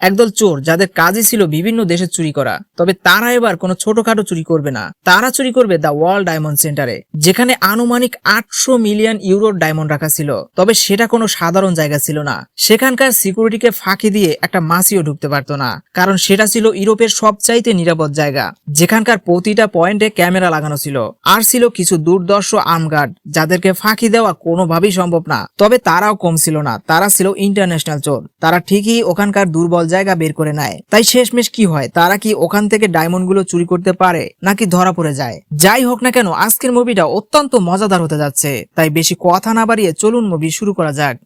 একদল চোর যাদের কাজই ছিল বিভিন্ন দেশে চুরি করা। তবে তারা এবার কোনো ছোটখাটো চুরি করবে না, তারা চুরি করবে দ্য ওয়ার্ল্ড ডায়মন্ড সেন্টারে, যেখানে আনুমানিক 800 মিলিয়ন ইউরোর ডায়মন্ড রাখা ছিল। তবে সেটা কোনো সাধারণ জায়গা ছিল না। সেখানকার সিকিউরিটিকে ফাঁকি দিয়ে একটা মাছিও ঢুকতে পারতো না, কারণ সেটা ছিল ইউরোপের সবচাইতে নিরাপদ জায়গা, যেখানকার প্রতিটা পয়েন্টে ক্যামেরা লাগানো ছিল। আর ছিল কিছু দুর্দর্শ আর্মগার্ড যাদেরকে ফাঁকি দেওয়া কোনোভাবেই সম্ভব না। তবে তারাও কম ছিল না, তারা ছিল ইন্টারন্যাশনাল চোর। তারা ঠিকই ওখানকার দুর্বল জায়গা বের করে নেয়। তাই শেষমেশ কি হয়, তারা কি ওখান থেকে ডায়মন্ড গুলো চুরি করতে পারে নাকি ধরা পড়ে যায়? যাই হোক না কেন, আজকের মুভিটা অত্যন্ত মজাদার হতে যাচ্ছে। তাই বেশি কথা না বাড়িয়ে চলুন মুভি শুরু করা যাক।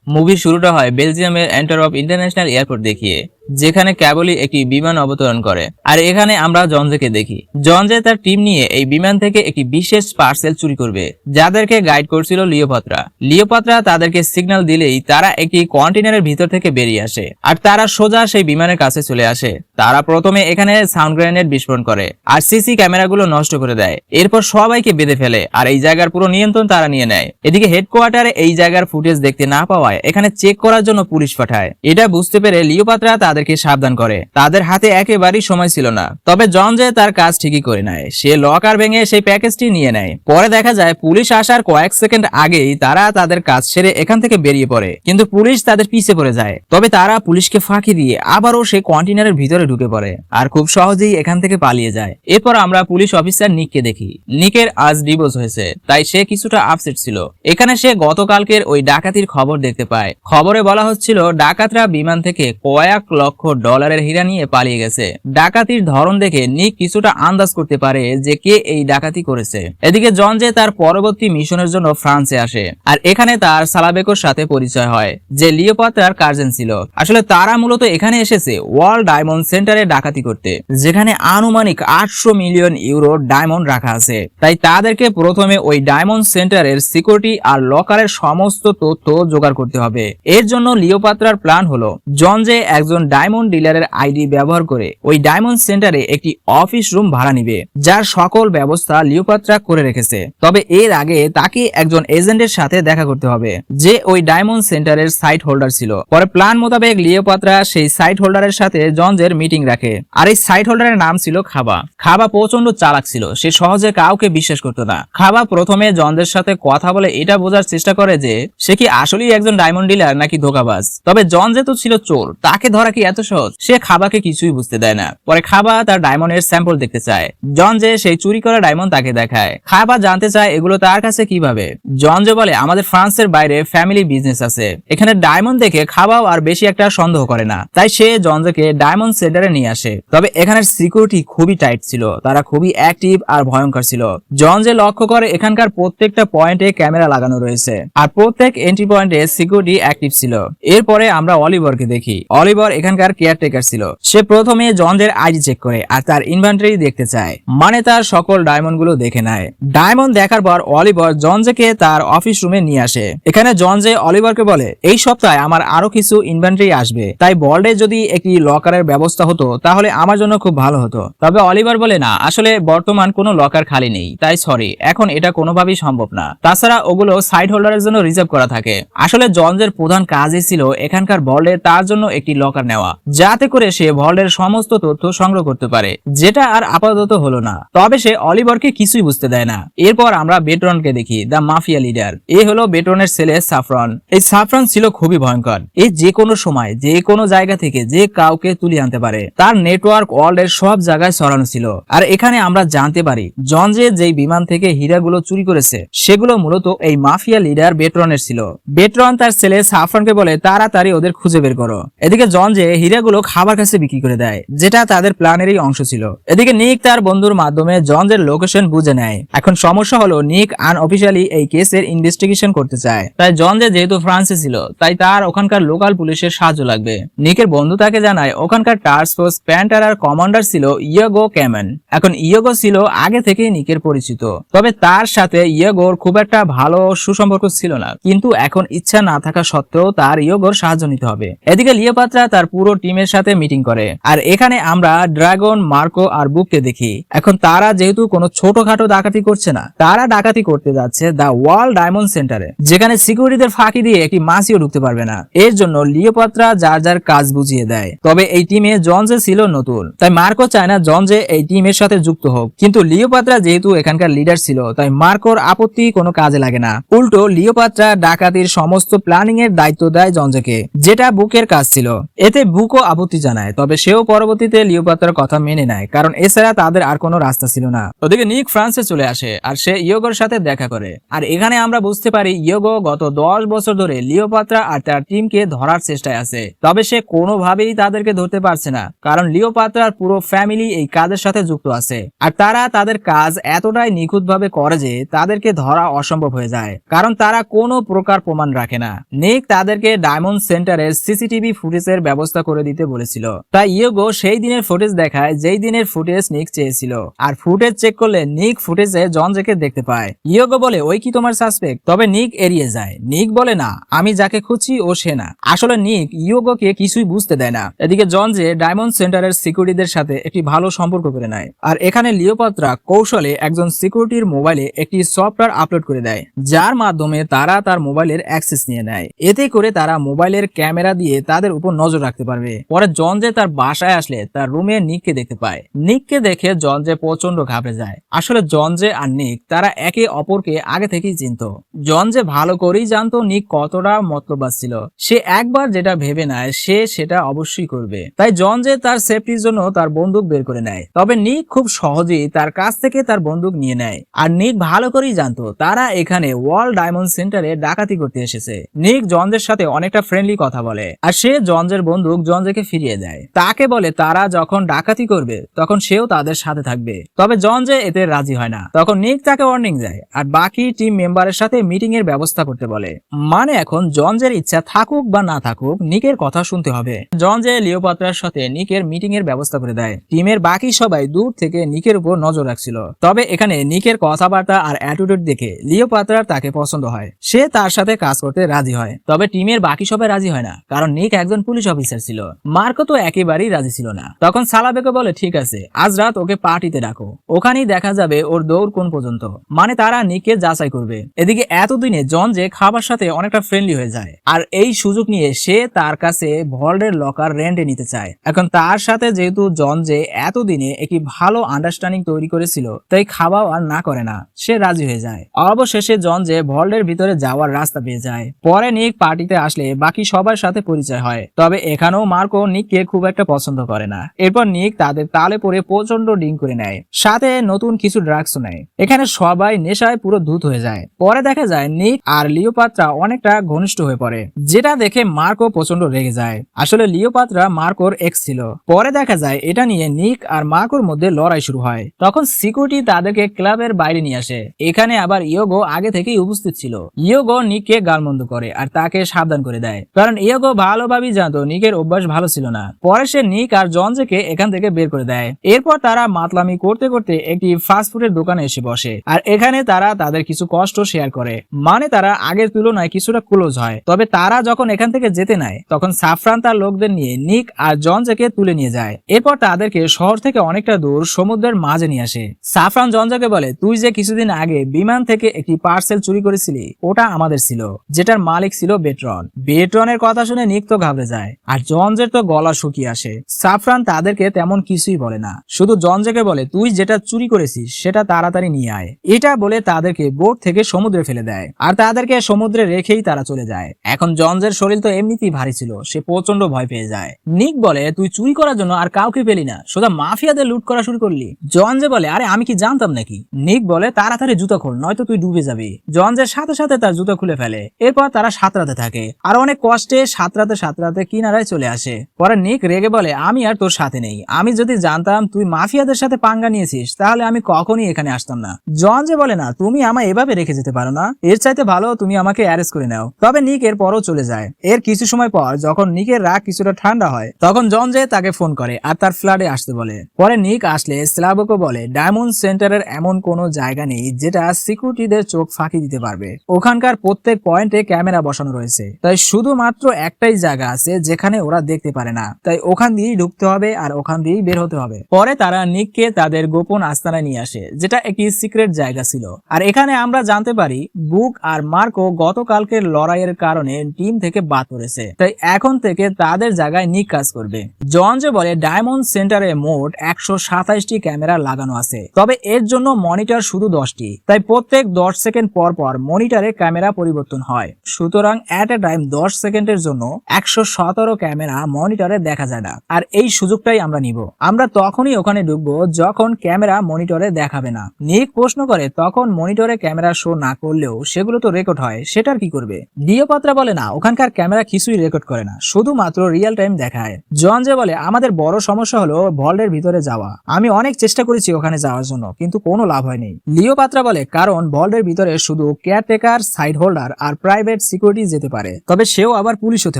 মুভির শুরুটা হয় বেলজিয়ামের অ্যান্টওয়ার্প ইন্টারন্যাশনাল এয়ারপোর্ট দেখিয়ে, যেখানে কেবলই একটি বিমান অবতরণ করে। আর এখানে আমরা জনজেকে দেখি। জনজে তার টিম নিয়ে এই বিমান থেকে একটি বিশেষ পার্সেল চুরি করবে, যাদেরকে গাইড করছিল লিওপাত্রা। লিওপাত্রা তাদেরকে সিগন্যাল দিলেই তারা একটি কন্টেইনারের ভিতর থেকে বেরিয়ে আসে, আর তারা সোজা সেই বিমানের কাছে চলে আসে। তারা প্রথমে এখানে সাউন্ড গ্রেনেড বিস্ফোরণ করে আর সিসি ক্যামেরাগুলো নষ্ট করে দেয়। এরপর সবাইকে বেঁধে ফেলে আর এই জায়গার পুরো নিয়ন্ত্রণ তারা নিয়ে নেয়। এদিকে হেডকোয়ার্টারে এই জায়গার ফুটেজ দেখতে না পাওয়ায় এখানে চেক করার জন্য পুলিশ পাঠায়। এটা বুঝতে পেরে লিওপাত্রা তাদেরকে সাবধান করে। তাদের হাতে একেবারেই সময় ছিল না। তবে জনজে তার কাজ ঠিকই করে নেয়। সে লকার ভেঙে সেই প্যাকেজটি নিয়ে নেয়। পরে দেখা যায় পুলিশ আসার কয়েক সেকেন্ড আগেই তারা তাদের কাজ সেরে এখান থেকে বেরিয়ে পড়ে, কিন্তু পুলিশ তাদের পিছে পড়ে যায়। তবে তারা পুলিশকে ফাঁকি দিয়ে আবারও সেই কন্টেইনারের ভিতরে ঢুকে পড়ে আর খুব সহজেই এখান থেকে পালিয়ে যায়। এরপর আমরা পুলিশ অফিসার নিককে দেখি। নিকের আজ ডিভোর্স হয়েছে, তাই সে কিছুটা আপসেট ছিল। এখানে সে গতকালকের ওই ডাকাতির খবর দেখতে পায়। খবরে বলা হচ্ছিল ডাকাতরা বিমান থেকে কয়েক লক্ষ ডলারের হীরা নিয়ে পালিয়ে গেছে। ডাকাতির ধরন দেখে নিক কিছুটা আন্দাজ করতে পারে যে কে এই ডাকাতি করেছে। এদিকে জনজে তার পরবর্তী মিশনের জন্য ফ্রান্সে আসে, আর এখানে তার সালাবেকোর সাথে পরিচয় হয়, যে লিওপাত্রার কার্জেন ছিল। আসলে তারা মূলত এখানে এসেছে ওয়ার্ল্ড ডায়মন্ড সেন্টারে ডাকাতি করতে, যেখানে আনুমানিক 800 মিলিয়ন ইউরো ডায়মন্ড রাখা আছে। তাই তাদেরকে প্রথমে ওই ডায়মন্ড সেন্টারের সিকিউরিটি আর লকারের সমস্ত তথ্য জোগাড় করতে হবে। এর জন্য লিওপাত্রার প্ল্যান হলো জনজে একজন ডায়মন্ড ডিলারের আইডি ব্যবহার করে ওই ডায়মন্ড সেন্টারে একটি অফিস রুম ভাড়া নিবে, যার সকল ব্যবস্থা লিওপাত্রা করে রেখেছে। তবে এর আগে তাকে একজন এজেন্টের সাথে দেখা করতে হবে, যে ওই ডায়মন্ড সেন্টারের সাইট হোল্ডার ছিল। পরে প্ল্যান মোতাবেক লিওপাত্রা সেই সাইট হোল্ডারের সাথে জনজের মিটিং রাখে। আর এই সাইট হোল্ডারের নাম ছিল খাবা। খাবা প্রচন্ড চালাক ছিল, সে সহজে কাউকে বিশ্বাস করতো না। খাবা প্রথমে জনজের সাথে কথা বলে এটা বোঝার চেষ্টা করে যে সে কি আসলেই একজন ডায়মন্ড ডিলার নাকি ধোঁকাবাজ। তবে জনজে তো ছিল চোর, তাকে ধরা কি এত সহজ? সে খাবাকে কিছুই বুঝতে দেয় না। পরে খাবা তার ডায়মন্ডের স্যাম্পল দেখতে চায়। জনজে সেই চুরি করা ডায়মন্ড তাকে দেখায়। খাবা জানতে চায় এগুলো তার কাছে কিভাবে। জনজে বলে আমাদের ফ্রান্সের বাইরে ফ্যামিলি বিজনেস আছে। এখানে ডায়মন্ড দেখে খাবাও আর বেশি একটা সন্দেহ করে না, তাই সে জনজেকে ডায়মন্ড সেন্টারে নিয়ে আসে। তবে এখানের সিকিউরিটি খুবই টাইট ছিল, তারা খুবই অ্যাক্টিভ আর ভয়ঙ্কর ছিল। জনজে লক্ষ্য করে এখানকার প্রত্যেকটা পয়েন্টে ক্যামেরা লাগানো রয়েছে আর প্রত্যেক এন্ট্রি পয়েন্টে সিকিউরিটি অ্যাক্টিভ ছিল। এরপরে আমরা অলিভারকে দেখি। অলিভার এখানকার কেয়ারটেকার ছিল। সে প্রথমে জনজের আইডি চেক করে আর তার ইনভেন্টরি দেখতে চায়, মানে তার সকল ডায়মন্ড গুলো দেখে নেয়। ডায়মন্ড দেখার পর অলিভার জনজেকে তার অফিস রুমে নিয়ে আসে। এখানে জনজে অলিভারকে বলে এই সপ্তাহে আমার আরো কিছু ইনভেন্টরি আসবে, তাই বল্ডে যদি একটি লকারের ব্যবস্থা হতো তাহলে আমার জন্য খুব ভালো হতো। তবে অলিভার বলে না, আসলে বর্তমান কোনো লকার খালি নেই, তাই সরি, এখন এটা কোনোভাবেই সম্ভব না। তাছাড়া ওগুলো সাইট হোল্ডারের জন্য রিজার্ভ করা থাকে। আসলে জনজের প্রধান কাজই ছিল এখানকার ভল্ডে তার জন্য একটি লকার নেওয়া, যাতে করে সে ভল্ডের সমস্ত তথ্য সংগ্রহ করতে পারে, যেটা আর আপাতত হলো না। তবে সে অলিভারকে কিছুই বুঝতে দেয় না। এরপর আমরা বেটরনকে দেখি, দ্য মাফিয়া লিডার। এই হলো বেটরনের ছেলে সাফরান। এই সাফরান ছিল খুবই ভয়ঙ্কর। এই যে কোনো সময় যে কোনো জায়গা থেকে যে কাউকে তুলে আনতে পারে। তার নেটওয়ার্ক ওয়ার্ল্ডের সব জায়গায় ছড়ানো ছিল। আর এখানে আমরা জানতে পারি জনজে যেই বিমান থেকে হীরাগুলো চুরি করেছে সেগুলো মূলত এই মাফিয়া লিডার বেটরনের ছিল। বেটরন তার ছেলে সাফরানকে বলে তাড়াতাড়ি ওদের খুঁজে বের করো। এদিকে জনজে হীরাগুলো খাবার কাছে বিক্রি করে দেয়, যেটা তাদের প্ল্যানেরই অংশ ছিল। এদিকে নিক তার বন্ধুর মাধ্যমে জনজের লোকেশন বুঝে নেয়। এখন সমস্যা হলো নিক আনঅফিশিয়ালি এই কেসের ইনভেস্টিগেশন করতে চায়। তাই জনজে যেহেতু ফ্রান্সে ছিল, তাই তার ওখানকার লোকাল পুলিশের সাহায্য লাগবে। নিকের বন্ধু তাকে জানায় ওখানকার টাস্ক ফোর্স প্যান্টারার কমান্ডার ছিল ইয়োগো ক্যামেন। এখন ইয়োগো ছিল আগে থেকেই নিকের পরিচিত, তবে তার সাথে ইয়োগোর খুব একটা ভালো সুসম্পর্ক ছিল না। কিন্তু এখন ইচ্ছা না থাকা সত্ত্বেও তার ইয়োগোর সাহায্য নিতে হবে। এদিকে লিওপাত্রা তার পুরো টিমের সাথে মিটিং করে। আর এখানে আমরা ড্রাগন, মার্কো আর বুককে দেখি। এখন তারা যেহেতু কোনো ছোটখাটো ডাকাতি করছে না, তারা ডাকাতি করতে যাচ্ছে দ্য ওয়ার্ল্ড ডায়মন্ড সেন্টারে, যেখানে সিকিউরিটিদের ফাঁকি দিয়ে একটি মাছিও ঢুকতে পারবে না। এর জন্য লিওপাত্রা যার যার কাজ বুঝিয়ে দেয়। তবে এই টিমে জনজে ছিল নতুন, তাই মার্কো চায় না জনজে এই টিমের সাথে যুক্ত হোক। কিন্তু লিওপাত্রা যেহেতু এখানকার লিডার ছিল, তাই মার্কোর আপত্তি কোনো কাজে লাগে না। উল্টো লিওপাত্রা ডাকাতির সমস্ত প্ল্যানিং এর দায়িত্ব দেয় জনজেকে, যেটা বুকের কাজ ছিল। এতে বুকও আপত্তি জানায়, তবে সেও পরবর্তীতে লিওপাত্রার কথা মেনে নেয়, কারণ এছাড়া তাদের আর কোনো রাস্তা ছিল না। ওদিকে নিক ফ্রান্সে চলে আসে আর সে ইয়োগোর সাথে দেখা করে। আর এখানে আমরা বুঝতে পারি ইয়োগো গত 10 বছর ধরে লিওপাত্রা আর তার টিমকে ধরার চেষ্টায় আছে, তবে সে কোনোভাবেই তাদেরকে ধরতে পারছে না, কারণ লিওপাত্রার পুরো ফ্যামিলি এই কাজের সাথে যুক্ত আছে। আর তারা তাদের কাজ এতটাই নিখুঁতভাবে করে যে তাদেরকে ধরা অসম্ভব হয়ে যায়, কারণ তারা কোনো প্রকার প্রমাণ রাখে না। নিক তাদেরকে ডায়মন্ড সেন্টারের সিসিটিভি ফুটেজের ব্যবস্থা করে দিতে বলেছিল, তাই ইয়োগো সেই দিনের ফুটেজ দেখায় যেই দিনের ফুটেজ নিক চেয়েছিল। আর ফুটেজ চেক করলে নিক ফুটেজে জনজেকে দেখতে পায়। ইয়োগো বলে ওই কি তোমার সাসপেক্ট, তবে নিক এড়িয়ে যায়। নিক বলে না, আমি যাকে খুঁজছি ও সে না। আসলে নিক ইয়োগোকে কিছুই বুঝতে দেয় না। এদিকে জনজে ডায়মন্ড সেন্টারের সিকিউরিটিদের সাথে একটি ভালো সম্পর্ক করে নেয়। আর এখানে লিওপাত্রা কৌশলে একজন সিকিউরিটির মোবাইলে একটি সফটওয়্যার আপলোড করে দেয়, যার মাধ্যমে তারা তার মোবাইলের অ্যাক্সেস নিয়ে নেয়। এতে করে তারা মোবাইলের ক্যামেরা দিয়ে তাদের উপর নজর রাখতে পারবে। পরে জনজে তার বাসায় আসলে তার রুমে নিককে দেখতে পায়। নিককে দেখে জনজে প্রচন্ড ঘাবড়ে যায়। আসলে জনজে আর নিক তারা একে অপরকে আগে থেকেই চিনত। জনজে ভালো করেই জানতো নিক কতটা মতলবাজ ছিল। সে একবার যেটা ভেবে নেয় সে সেটা অবশ্যই করবে, তাই জনজে তার সেফটির জন্য তার বন্দুক বের করে নেয়। তবে নিক খুব সহজেই তার কাছ থেকে তার বন্দুক নিয়ে নেয়। আর নিক ভালো করেই জানতো তারা এখানে ওয়ার্ল্ড ডায়মন্ড সেন্টারে ডাকাতি করতে এসেছে। নিক জনজের সাথে অনেকটা ফ্রেন্ডলি কথা বলে, আর সে জনজের বন্দুক জনজেকে ফিরিয়ে দেয়। তাকে বলে তারা যখন ডাকাতি করবে তখন সেও তাদের সাথে থাকবে। তবে জনজে এতে রাজি হয় না। তখন নিক তাকে ওয়ার্নিং দেয় আর বাকি টিম মেম্বারের সাথে মিটিং এর ব্যবস্থা করতে বলে। মানে এখন জনজের ইচ্ছা থাকুক বা না থাকুক, নিকের কথা শুনতে হবে। জনজে লিওপাত্রার সাথে নিকের মিটিং এর ব্যবস্থা করে দেয়। টিমের বাকি সবাই দূর থেকে নিকের উপর নজর রাখছিল। তবে এখানে নিকের কথাবার্তা আর অ্যাটিটিউড দেখে লিওপাত্রার তাকে পছন্দ হয়। সে তার সাথে কাজ করতে রাজি হয়। তবে টিমের বাকি সবাই রাজি হয় না, কারণ নিক একজন পুলিশ অফিসার ছিল। মার্কো তো একেবারেই রাজি ছিল না। তখন সালাবেকে বলে ঠিক আছে, আজ রাত ওকে পার্টিতে ডাকো, ওখানেই দেখা যাবে ওর দৌড় কোন পর্যন্ত। মানে তারা নিককে যাচাই করবে। এদিকে এতদিনে জন যে খাবার সাথে অনেকটা ফ্রেন্ডলি হয়ে যায়, আর এই সুযোগ নিয়ে সে তার কাছে ভল্টের লকার রেন্টে নিতে চায়। এখন তার সাথে যেহেতু জন যে এতদিনে একটি ভালো আন্ডারস্ট্যান্ডিং তৈরি করেছিল, তাই খাওয়া আর না করে না, সে রাজি হয়ে যায়। অবশেষে জন যে ভল্টের ভিতরে যাওয়ার রাস্তা পেয়ে যায়। পরে নিক পার্টিতে আসলে বাকি সবার সাথে পরিচয় হয়। তবে এখানেও মার্কো নিককে খুব একটা পছন্দ করে না। এরপর নিক তাদের তালে পড়ে প্রচন্ড ড্রিঙ্ক করে নেয়, সাথে নতুন কিছু ড্রাগসও নেয়। এখানে সবাই নেশায় পুরো ধূত হয়ে যায়। পরে দেখা যায় নিক আর লিওপাত্রা অনেকটা ঘনিষ্ঠ হয়ে পড়ে, যেটা দেখে মার্কো প্রচন্ড রেগে যায়। আসলে লিওপাত্রা মার্কোর এক্স ছিল। পরে দেখা যায় এটা নিয়ে নিক আর মার্কোর মধ্যে লড়াই শুরু হয়। তখন সিকিউরিটি তাদেরকে ক্লাবের বাইরে নিয়ে আসে। এখানে আবার ইয়োগো আগে থেকেই উপস্থিত ছিল। ইয়োগো নিককে গালমন্দ করে আর তাকে সাবধান করে দেয়, কারণ ইয়োগো ভালোভাবেই জানতো নিকের অভ্যাস ভালো ছিল না। পরে সে নিক আর জনজেকে এখান থেকে বের করে দেয়। এরপর তারা মাতলামি করতে করতে একটি ফাস্টফুডের দোকানে এসে বসে। আর এখানে তারা তাদের কিছু কষ্ট শেয়ার করে, মানে তারা আগের তুলনায় কিছুটা ক্লোজ হয়। তবে তারা যখন এখান থেকে যেতে নেয় তখন সাফরান তার লোকদের নিয়ে নিক আর জনজেকে তুলে নিয়ে যায়। এরপর তাদেরকে শহর থেকে অনেকটা দূর সমুদ্রের মাঝে নিয়ে আসে। সাফরান জনজেকে বলে তুই যে কিছুদিন আগে বিমান থেকে একটি পার্সেল চুরি করেছিলি ওটা আমাদের ছিল, যেটার মালিক ছিল বেটরন। বেটরনের কথা শুনে নিক তো ঘাবড়ে যায়, আর জনজের তো গলা শুকিয়ে আসে। সাফরান তাদেরকে তেমন কিছুই বলে না, শুধু জনজেকে বলে তুই যেটা চুরি করেছিস সেটা তাড়াতাড়ি নিয়ে আয়। এটা বলে তাদেরকে বোট থেকে সমুদ্রে ফেলে দেয়, আর তাদেরকে সমুদ্রে রেখেই তারা চলে যায়। এখন জনজের শরীর তো এমনিতেই ভারী ছিল, সে প্রচন্ড ভয় পেয়ে যায়। নিক বলে তুই চুরি করার জন্য আর কাউকে পেলি না, শুধু মাফিয়াদের লুট করা শুরু করলি। জনজে বলে আরে আমি কি জানতাম নাকি। নিক বলে তাড়াতাড়ি জুতা খোল, নয়তো তুই ডুবে যাবি। জনজের সাথে সাথে তার জুতা খুলে ফেলে। এরপর তারা সাঁতরাতে থাকে, আর অনেক কষ্টে সাঁতরাতে কিনারায় চলে আসে। পরে নিক রেগে বলে আমি আর তোর সাথে নেই, আমি যদি জানতাম তুই মাফিয়াদের সাথে পাঙ্গা নিয়েছিস তাহলে আমি কখনই এখানে আসতাম না। জনজে বলে না তুমি আমায় এভাবে রেখে যেতে পারো না, এর চাইতে ভালো তুমি আমাকে অ্যারেস্ট করে নাও। তবে নিক এর পরও চলে যায়। এর কিছু সময় পর যখন নিকের রাগ কিছুটা ঠান্ডা হয় তখন জনজে তাকে ফোন করে আর তার ফ্ল্যাটে আসতে বলে। পরে নিক আসলে স্লাবকো বলে ডায়মন্ড সেন্টারের এমন কোনো জায়গা নেই যেটা সিকিউরিটিদের চোখ ফাঁকি দিতে পারবে। ওখানকার প্রত্যেক পয়েন্টে ক্যামেরা বসানো রয়েছে, তাই শুধুমাত্র একটাই জায়গা আছে যেখানে ওরা দেখতে পারে না, তাই ওখান দিয়েই ঢুকতে হবে আর ওখান দিয়েই বের হতে হবে। পরে তারা নিককে তাদের গোপন আস্তানায় নিয়ে আসে, যেটা একটি সিক্রেট জায়গা ছিল। আর এখানে আমরা জানতে পারি বুক আর মার্কো গতকালকের লড়াইয়ের কারণে টিম থেকে বাদ পড়েছে, তাই এখন থেকে তাদের জায়গায় নিক কাজ করবে। জন যে বলে ডায়মন্ড সেন্টারে মোট 127টি ক্যামেরা লাগানো আছে, তবে এর জন্য মনিটর শুধু 10টি, তাই প্রত্যেক 10 সেকেন্ড পর পর মনিটরে ক্যামেরা পরিবর্তন হয়। সুতরাং এট এ টাইম 10 সেকেন্ডের জন্য 117 ক্যামেরা মনিটরে দেখা যায় না। আর এই সুযোগটাই আমরা নিব। আমরা তখনই ওখানে ঢুকবো যখন ক্যামেরা মনিটরে দেখাবে না। নিক প্রশ্ন করে তখন মনিটরে ক্যামেরা শো না করলেও সেগুলো তো রেকর্ড হয়, সেটার কি করবে? ক্লিওপাত্রা বলে না, ওখানকার ক্যামেরা কিছুই রেকর্ড করে না, শুধুমাত্র রিয়েল টাইম দেখায়। জন যে বলে আমাদের বড় সমস্যা হলো ভল্টের ভিতরে যাওয়া। আমি অনেক চেষ্টা করেছি ওখানে যাওয়ার জন্য, কিন্তু কোনো লাভ হয়নি। ক্লিওপাত্রা বলে কারণ ভল্টের ভিতরে শুধু কেয়ারটেকার, সাইড হোল্ডার আর প্রাইভেট সিকিউরিটি যেতে পারে, তবে সেও আবার পুলিশ হতে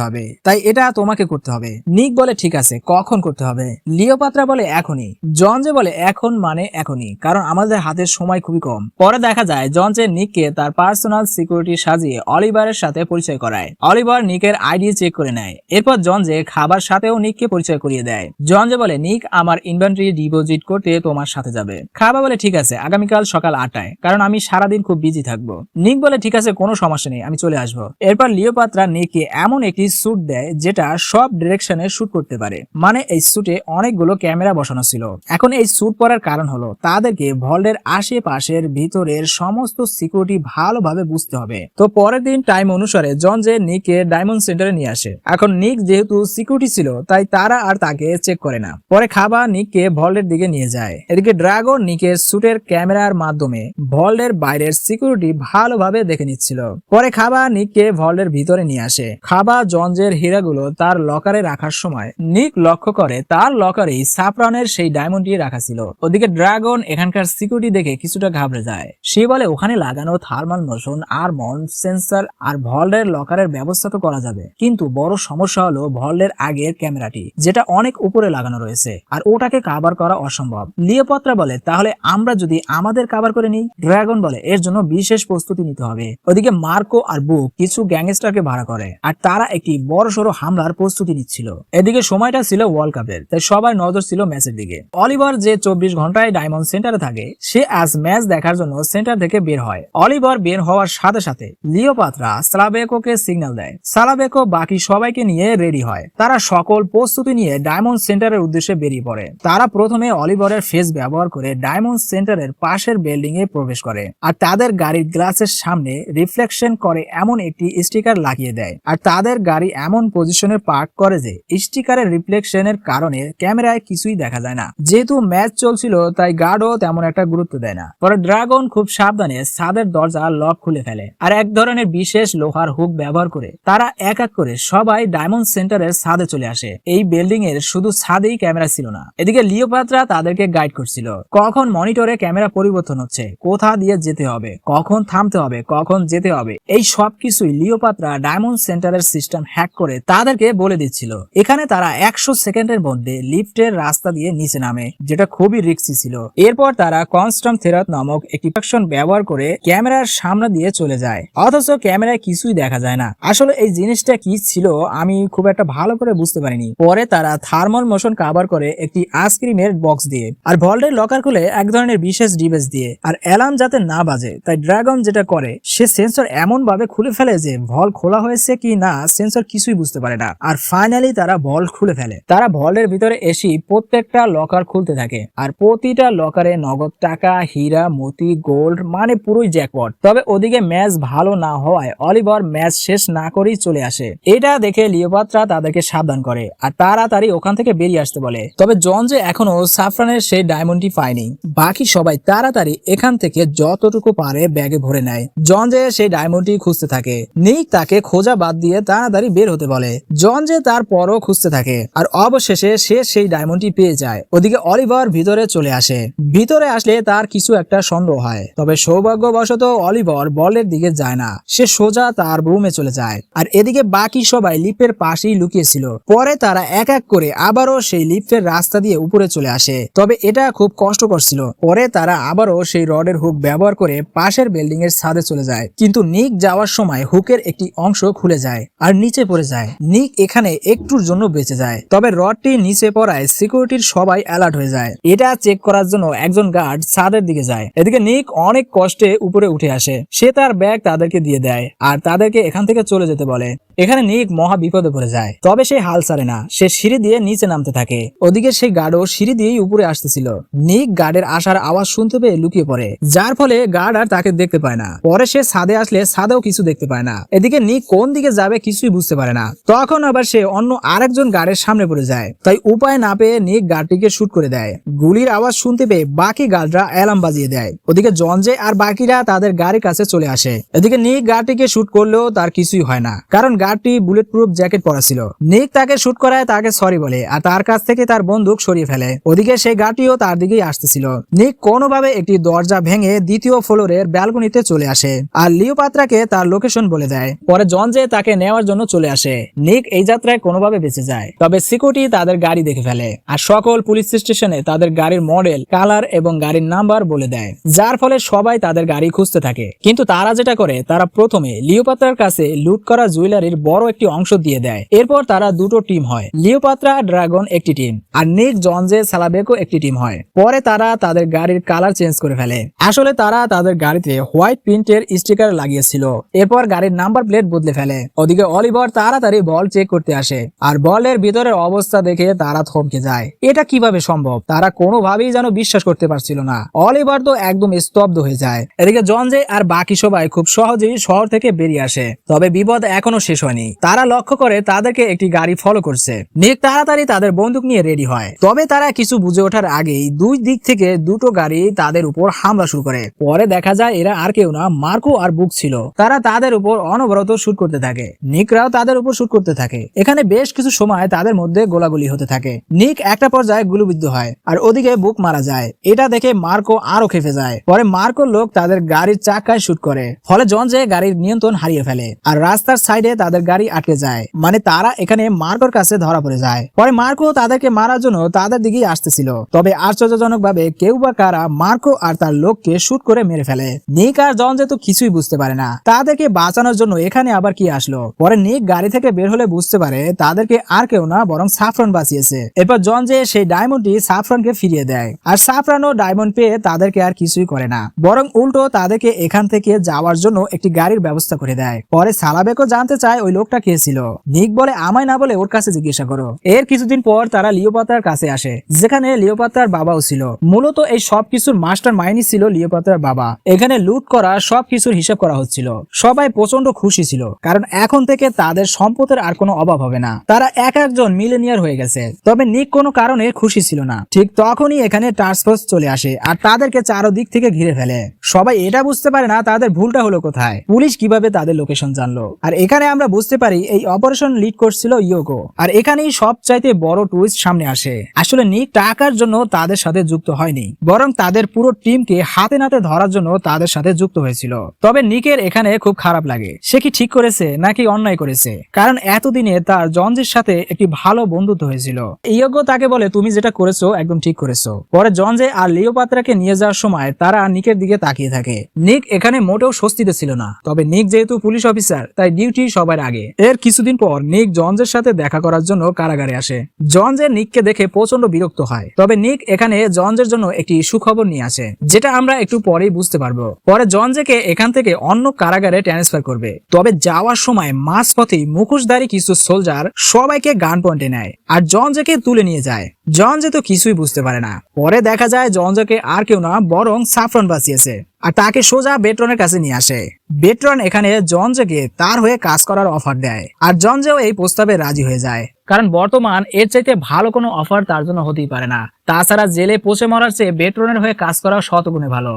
হবে, তাই এটা তোমাকে করতে হবে। নিক বলে ঠিক আছে, কখন করতে হবে? ক্লিওপাত্রা বলে এখনই। জন যে বলে এখন মানে এখনই, কারণ আমাদের হাতের সময় খুবই কম। পরে দেখা যায় জন যে নিককে তার পার্সোনাল সিকিউরিটি সাজিয়ে অলিভারের সাথে পরিচয় করায়। অলিভার নিকের আইডি চেক করে নেয়। এরপর জন যে খাবার সাথেও নিককে পরিচয় করিয়ে দেয়। জন যে বলে নিক আমার ইনভেন্টরি ডিপোজিট করতে তোমার সাথে যাবে। খাবার বলে ঠিক আছে, আগামীকাল সকাল 8টায়, কারণ আমি সারাদিন খুব বিজি থাকবো। নিক বলে ঠিক আছে, কোনো সমস্যা নেই, আমি চলে আসবো। এরপর ক্লিওপাত্রা নিককে এমন একটি স্যুট দেয় যেটা সব ডিরেকশনে শুট করতে পারে, মানে এই স্যুটে অনেকগুলো ক্যামেরা বসানো ছিল। এখন এই স্যুট পরার কারণ হলো তাদেরকে ভল্টের আশেপাশের ভিতরের সমস্ত সিকিউরিটি ভালোভাবে বুঝতে হবে। তো পরের দিন টাইম অনুসারে জন যে নিককে ডায়মন্ড সেন্টারে নিয়ে আসে। এখন নিক যেহেতু সিকিউরিটি ছিল, তাই তারা আর তাকে চেক করে না। পরে খাবার নিককে ভল্টের দিকে নিয়ে যায়। এদিকে ড্রাগন নিকের স্যুটের ক্যামেরার মাধ্যমে ভল্টের বাইরের সিকিউরিটি ভালোভাবে দেখে নিচ্ছিল। পরে খাবার নিককে ভল্টের ভিতরে নিয়ে আসে। খাবার জঞ্জের হীরাগুলো তার লকারে রাখার সময় নিক লক্ষ্য করে তার লকারেই সাফরানের সেই ডায়মন্ডটি রাখা ছিল। ওদিকে ড্রাগন এখানকার সিকিউরিটি দেখে কিছুটা ঘাবড়ে যায়। সে বলে ওখানে লাগানো থার্মাল মোশন আর মন সেন্সর আর ভল্টের লকারের ব্যবস্থা তো করা যাবে, কিন্তু বড় সমস্যা হলো ভল্টের আগের ক্যামেরাটি, যেটা অনেক উপরে লাগানো রয়েছে, আর ওটাকে কাভার করা অসম্ভব। ক্লিওপাত্রা বলে তাহলে আমরা যদি আমাদের কাভার করে নিই। ড্রাগন বলে এর জন্য বিশেষ প্রস্তুতি নিতে হবে। ওদিকে মার্কো আর বুক কিছু গ্যাংস্টারকে ভাড়া করে, আর তারা একটি বড়সড় হামলার প্রস্তুতি নিচ্ছিল। এদিকে সময়টা ছিল ওয়ার্ল্ড কাপের, তাই সবার নজর ছিল ম্যাচের দিকে। অলিভার যে 24 ঘন্টায় ডায়মন্ড সেন্টারে থাকে, সে আজ ম্যাচ দেখার জন্য সেন্টার থেকে বের হয়। অলিভার বের হওয়ার সাথে সাথে ক্লিওপাত্রা সালাবেকোকে সিগন্যাল দেয়। সালাবেকো বাকি সবাইকে নিয়ে রেডি হয়। তারা সকল প্রস্তুতি নিয়ে ডায়মন্ড সেন্টারের উদ্দেশ্যে বেরিয়ে পড়ে। তারা প্রথমে অলিভারের ফেস ব্যবহার করে ডায়মন্ড সেন্টারের পাশের বিল্ডিং এ প্রবেশ করে, আর তাদের গাড়ির গ্লাসের সামনে রিফ্লেকশন করে এমন একটি স্টিকার লাগিয়ে দেয়। আর তাদের গাড়ি এমন পজিশনে পার্ক করে যে স্টিকারের রিফ্লেকশনের কারণে ক্যামেরায় কিছুই দেখা যায় না। যেহেতু ম্যাচ চলছিল, তাই গার্ডও তেমন একটা গুরুত্ব দেয় না। পরে ড্রাগন খুব সাবধানে ছাদের দরজা লক খুলে ফেলে, আর এক ধরনের বিশেষ লোহার হুক ব্যবহার করে তারা এক এক করে সবাই ডায়মন্ড সেন্টারের ছাদে চলে আসে। এই বিল্ডিং এর শুধু ছাদেই ক্যামেরা ছিল না, এদিকে ক্লিওপাত্রা তাদেরকে গাইড করছিল কখন মনিটরে ক্যামেরা পরিবর্তন হচ্ছে, কোথা দিয়ে যেতে হবে, কখন থামতে হবে, কখন যেতে হবে। এই সবকিছুই ক্লিওপাত্রা ডায়মন্ড সেন্টারের সিস্টেম হ্যাক করে তাদেরকে বলে দিচ্ছিল। এখানে তারা 100 সেকেন্ডের মধ্যে লিফটের রাস্তা দিয়ে নিচে নামে, যেটা খুবই রিস্কি ছিল। এরপর তারা কনস্ট্যান্ট থেরাত নামক একটি ফাংশন ব্যবহার করে ক্যামেরার সামনে দিয়ে চলে যায়, অথচ ক্যামেরায় কিছুই দেখা যায় না। আসলে এই জিনিসটা কি ছিল আমি খুব একটা ভালো করে বুঝতে পারিনি। পরে তারা থার্মাল মোশন কভার করে একটি আইসক্রিমের বক্স দিয়ে, আর ভল্টের লকার খুলে এক ধরনের বিশেষ ডিভাইস দিয়ে, আর অ্যালার্ম যাতে না বাজে তাই ড্রাগন যেটা করে সে সেন্সর এমন ভাবে খুলে ফেলে যে ভল্ট খোলা হয়েছে কি না সেন্সর কিছুই বুঝতে পারে না। আর ফাইনালি তারা ভল্ট খুলে ফেলে। তারা ভল্টের ভিতরে এসে প্রত্যেকটা লকার খুলতে থাকে, আর প্রতিটা লকারে নগদ টাকা, হীরা, মতি, গোল্ড, মানে পুরোই জ্যাকপট। তবে ওদিকে ম্যাচ ভালো না হওয়ায় অলিভার ম্যাচ শেষ না করেই চলে আসে। এটা দেখে ক্লিওপাত্রা তাদেরকে সাবধান করে আর তাড়াতাড়ি ওখান থেকে বেরিয়ে আসতে বলে। তবে জন যে এখনো সাফরানের সেই ডায়মন্ডটি পায়নি। বাকি সবাই তাড়াতাড়ি এখান থেকে যতটুকু পারে ব্যাগে ভরে নেয়। জন যে সেই ডায়মন্ডটি খুঁজতে থাকে। নিক তাকে খোঁজা বাদ দিয়ে তাড়াতাড়ি বের হতে বলে। জন যে তারপরও খুঁজতে থাকে, আর অবশেষে সে সেই ডায়মন্ডটি পেয়ে যায়। ওদিকে অলিভার ভিতরে চলে আসে। ভিতরে আসলে তার কিছু একটা সন্দেহ হয়, তবে সৌভাগ্যবশত অলিভার বলের দিকে যায় না, সে সোজা তার রুমে চলে যায়। আর এদিকে বাকি সবাই লিফটের পাশেই লুকিয়েছিল। পরে তারা এক এক করে আবারও সেই লিফটের রাস্তা দিয়ে উপরে চলে আসে, তবে এটা খুব কষ্টকর ছিল। পরে তারা আবারও সেই রডের হুক ব্যবহার করে পাশের বিল্ডিং এর ছাদে চলে যায়, কিন্তু নিক যাওয়ার সময় হুকের একটি অংশ খুলে যায় আর নিচে পড়ে যায়। নিক এখানে এখানে একটুর জন্য বেঁচে যায়। তবে রডটি নিচে পড়ায় সিকিউরিটির সবাই অ্যালার্ট হয়ে যায়। এটা চেক করার জন্য একজন গার্ড ছাদের দিকে যায়। এদিকে নিক অনেক কষ্টে উপরে উঠে আসে। সে তার ব্যাগ তাদেরকে দিয়ে দেয় আর তাদেরকে এখান থেকে চলে যেতে বলে। এখানে নিক মহা বিপদে পড়ে যায়। তবে সে হাল ছাড়ে না, সে সিঁড়ি দিয়ে নিচে নামতে থাকে। ওদিকে সেই গার্ডও সিঁড়ি দিয়েই উপরে আসতেছিল। নিক গার্ডের আসার আওয়াজ শুনতে পেয়ে লুকিয়ে পড়ে, যার ফলে গার্ড আর তাকে দেখতে পায় না। পরে সে ছাদে আসলে ছাদেও কিছু দেখতে পায় না। এদিকে নিক কোন দিকে যাবে কিছুই বুঝতে পারে না। তখন আবার সে অন্য আরেকজন গার্ডের সামনে পড়ে যায়। তাই উপায় না পেয়ে নিক গার্ডটিকে শুট করে দেয়। গুলির আওয়াজ শুনতে পেয়ে বাকি গার্ডরা অ্যালার্ম বাজিয়ে দেয়। ওদিকে জঞ্জে আর বাকিরা তাদের গাড়ির কাছে চলে আসে। এদিকে নিক গার্ডটিকে শুট করলেও তার কিছুই হয় না, কারণ গার্ডটি বুলেট প্রুফ জ্যাকেট পরা ছিল। নিক তাকে শুট করায় তাকে সরি বলে আর তার কাছ থেকে তার বন্দুক সরিয়ে ফেলে। ওদিকে সেই গার্ডটিও তার দিকেই আসতেছিল। নিক কোনোভাবে একটি দরজা ভেঙে দ্বিতীয় ফ্লোরের ব্যালকনিতে চলে আসে আর লিওপাত্রাকে তার লোকেশন বলে দেয়। পরে জঞ্জে তাকে নেওয়ার জন্য চলে আসে। নিক এই যাত্রায় কোনোভাবে বেঁচে যায়। তবে সিকিউরিটি তাদের গাড়ি দেখে ফেলে আর সকল পুলিশ স্টেশনে তাদের গাড়ির মডেল, কালার এবং গাড়ির নাম্বার বলে দেয়, যার ফলে সবাই তাদের গাড়ি খুঁজতে থাকে। কিন্তু তারা যেটা করে, তারা প্রথমে লিওপাত্রার কাছে লুট করা জুয়েলারির বড় একটি অংশ দিয়ে দেয়। এরপর তারা দুটো টিম হয়, লিওপাত্রা ড্রাগন একটি টিম আর নিক জঞ্জে সালাবেকো একটি টিম হয়। পরে তারা তাদের গাড়ির কালার চেঞ্জ করে ফেলে। আসলে তারা তাদের গাড়িতে হোয়াইট প্রিন্টের স্টিকার লাগিয়েছিল। এরপর গাড়ির নাম্বার প্লেট বদলে ফেলে। ওদিকে অলিভার তাড়াতাড়ি বল চেক করতে আসে আর বলের ভিতরের অবস্থা দেখে তারা থমকে যায়। এটা কিভাবে সম্ভব, তারা কোনোভাবেই যেন বিশ্বাস করতে পারছিল না। অলিভার তো একদম স্তব্ধ হয়ে যায়। এদিকে জঞ্জে আর বাকি সবাই খুব সহজেই শহর থেকে বেরিয়ে আসে। তবে বিপদ এখনো শেষ হয়নি। তারা লক্ষ্য করে তাদেরকে একটি গাড়ি ফলো করছে। নিক তাড়াতাড়ি তাদের বন্দুক নিয়ে রেডি হয়। তবে তারা কিছু বুঝে ওঠার আগেই দুই দিক থেকে দুটো গাড়ি তাদের উপর হামলা শুরু করে। পরে দেখা যায় এরা আর কেউ না, মার্কো আর বুক ছিল। তারা তাদের উপর অনবরত শুট করতে থাকে। নিকরাও তাদের উপর শুট করতে থাকে। এখানে বেশ কিছু সময় তাদের মধ্যে গোলাগুলি হতে থাকে। নিক একটা পর্যায়ে গুলিবিদ্ধ হয় আর ওদিকে বুক মারা যায়। এটা দেখে মার্কো আরো খেপে যায়। পরে মার্কোর লোক তাদের গাড়ির চাকায় শুট করে, ফলে জঞ্জে গাড়ির নিয়ন্ত্রণ হারিয়ে ফেলে আর রাস্তার সাইডে তাদের গাড়ি আটকে যায়। মানে তারা এখানে মার্কোর কাছে ধরা পড়ে যায়। পরে মার্কো তাদেরকে মারার জন্য তাদের দিকেই আসতেছিল। তবে আশ্চর্যজনক ভাবে কেউ বা কারা মার্কো আর তার লোককে শুট করে মেরে ফেলে। নিক আর জঞ্জে তো কিছুই বুঝতে পারে না তাদেরকে বাঁচানোর জন্য এখানে আবার কি আসলো। পরে নিক গাড়ি থেকে বের হলে বুঝতে পারে তাদেরকে আর কেউ না, বরং সাফরান বাঁচিয়েছে। এরপর জঞ্জে সেই ডায়মন্ডটি সাফরানকে ফিরিয়ে দেয় আর সাফরানও ডায়মন্ড পেয়ে তাদেরকে আর কিছুই করে না, বরং উল্টো তাদেরকে এখান থেকে যাওয়ার জন্য একটি গাড়ির ব্যবস্থা করে দেয়। পরে সালাবেকো জানতে চায় ওই লোকটা কে ছিল। নিক বলে আমায় না বলে ওর কাছে জিজ্ঞাসা করো। এর কিছুদিন পর তারা লিওপাত্রার কাছে আসে, যেখানে লিওপাত্রার বাবাও ছিল। মূলত এই সবকিছুর মাস্টার মাইন্ডই ছিল লিওপাত্রার বাবা। এখানে লুট করা সবকিছুর হিসাব করা হচ্ছিল। সবাই প্রচন্ড খুশি ছিল, কারণ এখন থেকে তাদের সম্পদের আর কোনো অভাব হবে না। তারা এক একজন মিলেনিয়ার হয়ে গেছে। তবে নিক কোনো কারণে খুশি ছিল না। ঠিক তখনই এখানে টাস্ক ফোর্স চলে আসে আর তাদেরকে চারদিক থেকে ঘিরে ফেলে। সবাই এটা বুঝতে পারে না তাদের ভুলটা হলো কোথায়, পুলিশ কিভাবে তাদের লোকেশন জানলো। আর এখানে আমরা বুঝতে পারি এই অপারেশন লিড করছিল ইয়োগো। আর এখানেই সবচাইতে বড় টুইস্ট সামনে আসে। আসলে নিক টাকার জন্য তাদের সাথে যুক্ত হয়নি, বরং তাদের পুরো টিমকে হাতে নাতে ধরার জন্য তাদের সাথে যুক্ত হয়েছিল। তবে নিকের এখানে খুব খারাপ লাগে। সে কি ঠিক করেছে নাকি অন্যায় করেছে, কারণ এতদিনে তার জঞ্জের সাথে একটি ভালো বন্ধুত্ব হয়েছিল। ইয়োগো তাকে বলে তুমি যেটা করেছো একদম ঠিক করেছো। পরে জঞ্জে আর লিওপাত্রাকে নিয়ে যাওয়ার সময় তারা নিকের দিকে তাকিয়ে থাকে। নিক এখানে মোটেও স্বস্তিতে ছিল না। তবে নিক যেহেতু পুলিশ অফিসার, তাই ডিউটি সবার আগে। এর কিছুদিন পর নিক জঞ্জের সাথে দেখা করার জন্য কারাগারে আসে। জঞ্জের নিককে দেখে প্রচন্ড বিরক্ত হয়। তবে নিক এখানে জঞ্জের জন্য একটি সুখবর নিয়ে আসে, যেটা আমরা একটু পরেই বুঝতে পারবো। পরে জঞ্জেকে এখান থেকে অন্য কারাগারে ট্রান্সফার করবে। তবে যাওয়ার সময় মাঝপথেই মুখোশধারী কিছু সোলজার সবাইকে গান পয়েন্টে নেয় আর জঞ্জেকে তুলে নিয়ে যায়। জঞ্জে তো কিছুই বুঝতে পারে না। পরে দেখা যায় জঞ্জকে আর কেউ না, বরং সাফরান বাঁচিয়েছে আর তাকে সোজা বেটরনের কাছে নিয়ে আসে। বেটরন এখানে জঞ্জেকে তার হয়ে কাজ করার অফার দেয় আর জঞ্জেও এই প্রস্তাবে রাজি হয়ে যায়, কারণ বর্তমান এর চাইতে ভালো কোনো অফার তার জন্য হতেই পারে না। তাছাড়া জেলে পচে মরার চেয়ে বেটরনের হয়ে কাজ করা শতগুণে ভালো।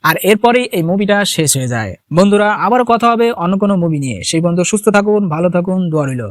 আর এরপরেই এই মুভিটা শেষ হয়ে যায়। বন্ধুরা, আবারও কথা হবে অন্য কোনো মুভি নিয়ে। সেই পর্যন্ত সুস্থ থাকুন, ভালো থাকুন, দোয়া রইল।